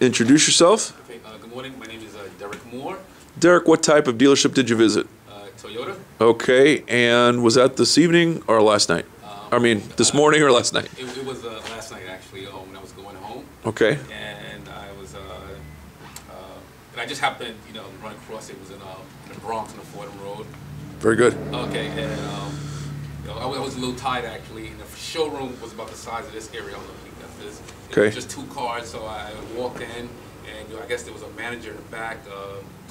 Introduce yourself. Okay, good morning. My name is Derek Moore. Derek, what type of dealership did you visit? Toyota. Okay, and was that this evening or last night? This morning or last night? It was last night, actually, when I was going home. Okay. And I was, and I just happened, to run across it. It was in the Bronx on the Fordham Road. Very good. Okay, and I was a little tired, actually, and the showroom was about the size of this area I'm looking at this. It Okay. was just 2 cars, so I walked in, and I guess there was a manager in the back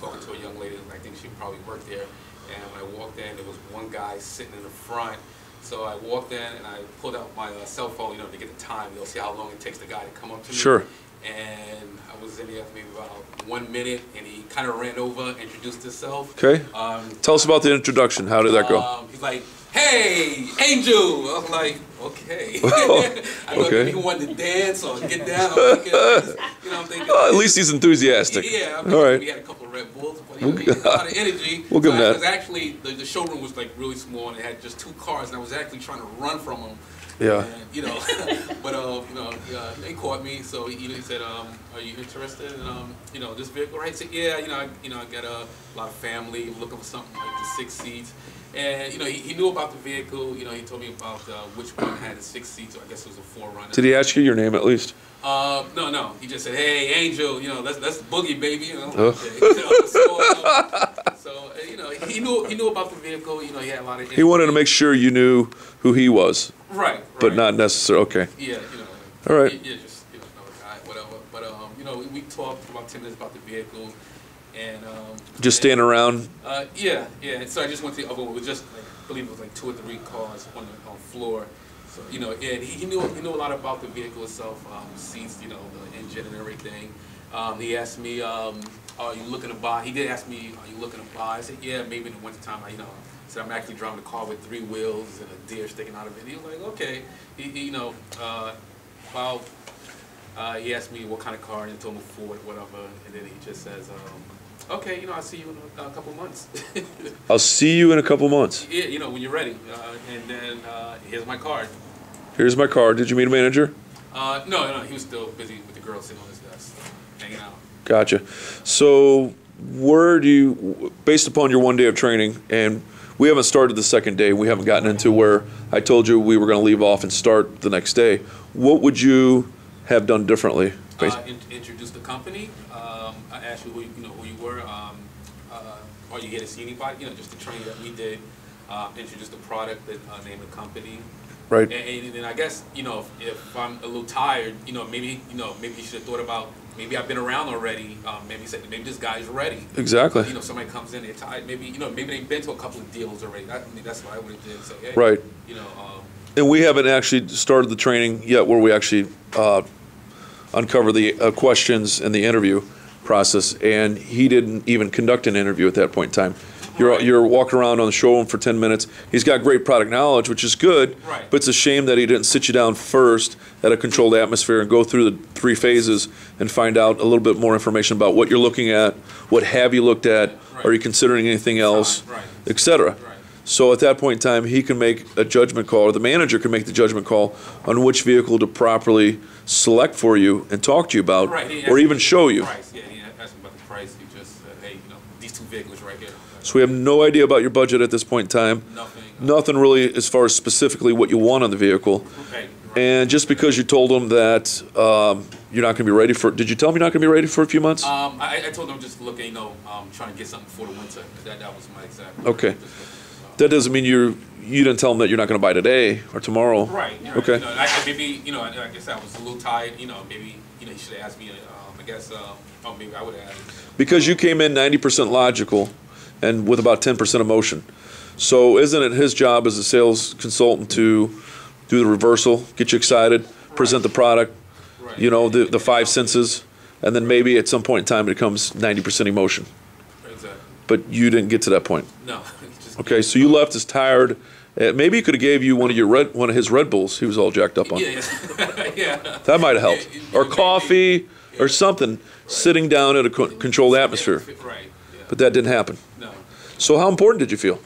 talking to a young lady. I think she probably worked there. And when I walked in, there was one guy sitting in the front. So I walked in and I pulled out my cell phone, to get the time. You'll see how long it takes the guy to come up to me. Sure. And I was in there for maybe about 1 minute, and he kind of ran over, introduced himself. Okay. Tell us about the introduction. How did that go? He's like, "Hey, Angel." I was like, "Okay." Oh, I know okay. if he wanted to dance or get down. I'm thinking, At least he's enthusiastic. Yeah, all right. We had a couple of Red Bulls, but he had a lot of energy. We'll give him that. Because actually, the showroom was like really small, and it had just 2 cars, and I was actually trying to run from him. Yeah. And, but he caught me, so he said, "Are you interested in this vehicle?" Right? I said, "Yeah, I got a lot of family, looking for something like the 6 seats." And he knew about the vehicle. He told me about which one had the 6 seats. So I guess it was a 4Runner. Did he ask you your name at least? No. He just said, "Hey, Angel, let's boogie, baby." So he knew about the vehicle. He had a lot of. He wanted to make sure you knew who he was. Right. But not necessarily. Okay. Yeah. All right. Yeah, just another guy, whatever. But we talked about 10 minutes about the vehicle, and Just standing around. Yeah. So I just went to the other one. It was just I believe it was like 2 or 3 cars on the floor. So and he knew a lot about the vehicle itself, seats, the engine and everything. He asked me, "Are you looking to buy?" He did ask me, "Are you looking to buy?" I said, "Yeah, maybe in the wintertime." I said, "I'm actually driving a car with 3 wheels and a deer sticking out of it." He was like, "Okay." He asked me what kind of car, and he told me Ford, whatever, and then he just says, "Okay, I'll see you in a couple months." I'll see you in a couple months. Yeah, when you're ready. And then here's my card. Here's my card. Did you meet a manager? No, he was still busy with the girl sitting on his desk, hanging out. Gotcha. So where do you, based upon your 1 day of training, and we haven't started the second day, we haven't gotten into where I told you we were going to leave off and start the next day, what would you have done differently? Introduce the company. I asked you who you were. Are you here to see anybody? Just the training that we did. Introduce the product, the name of the company. Right. And then I guess if I'm a little tired, maybe you should have thought about, maybe I've been around already. Maybe this guy's ready. Exactly. Somebody comes in, they're tired. Maybe they've been to a couple of deals already. That's what I would have did. So hey, right. And we haven't actually started the training yet, where we actually uncover the questions in the interview process. And he didn't even conduct an interview at that point in time. You're walking around on the showroom for 10 minutes. He's got great product knowledge, which is good, right. But it's a shame that he didn't sit you down first at a controlled atmosphere and go through the 3 phases and find out a little bit more information about what you're looking at, what have you looked at, right. Are you considering anything else, right. etc. Right. So at that point in time, he can make a judgment call, or the manager can make the judgment call on which vehicle to properly select for you and talk to you about, right. or even show you. Price. Yeah, he asked me about the price. He just said, "Hey, these 2 vehicles right here." So we have no idea about your budget at this point in time. Nothing really as far as specifically what you want on the vehicle. Okay. Right. And just because you told him that you're not going to be ready for, did you tell him you're not going to be ready for a few months? I told him just looking, trying to get something for the winter. That was my exact. Okay. That doesn't mean you didn't tell him that you're not going to buy today or tomorrow. Right. Okay. Maybe like I said, I was a little tired. Maybe he should have asked me. I guess. Maybe I would have asked. Because you came in 90% logical and with about 10% emotion. So isn't it his job as a sales consultant to do the reversal, get you excited, present the product, right. The 5 senses, and then maybe at some point in time it becomes 90% emotion. Exactly. But you didn't get to that point. No. Okay, so you left as tired. Maybe he could have gave you one of his Red Bulls. He was all jacked up on. Yeah. Yeah. That might have helped, or coffee, or something. Sitting down at a controlled atmosphere. Right. Yeah. But that didn't happen. No. So how important did you feel?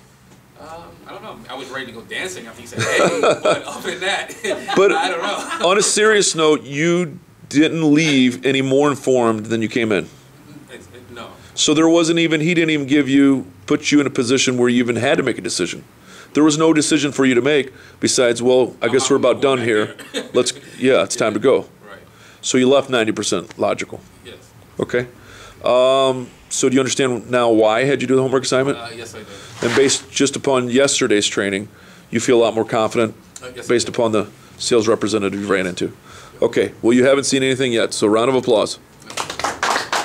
I don't know. I was ready to go dancing after he said, "Hey," but other than that, But I don't know. On a serious note, you didn't leave any more informed than you came in. No. So there wasn't even, he didn't even put you in a position where you even had to make a decision. There was no decision for you to make besides, well, I guess we're about done here. Yeah, it's time to go. Right. So you left 90% logical. Yes. Okay. So do you understand now why I had you do the homework assignment? Yes, I did. And based just upon yesterday's training, you feel a lot more confident Yes, based upon the sales representative you ran into? Okay. Well, you haven't seen anything yet, so round of applause.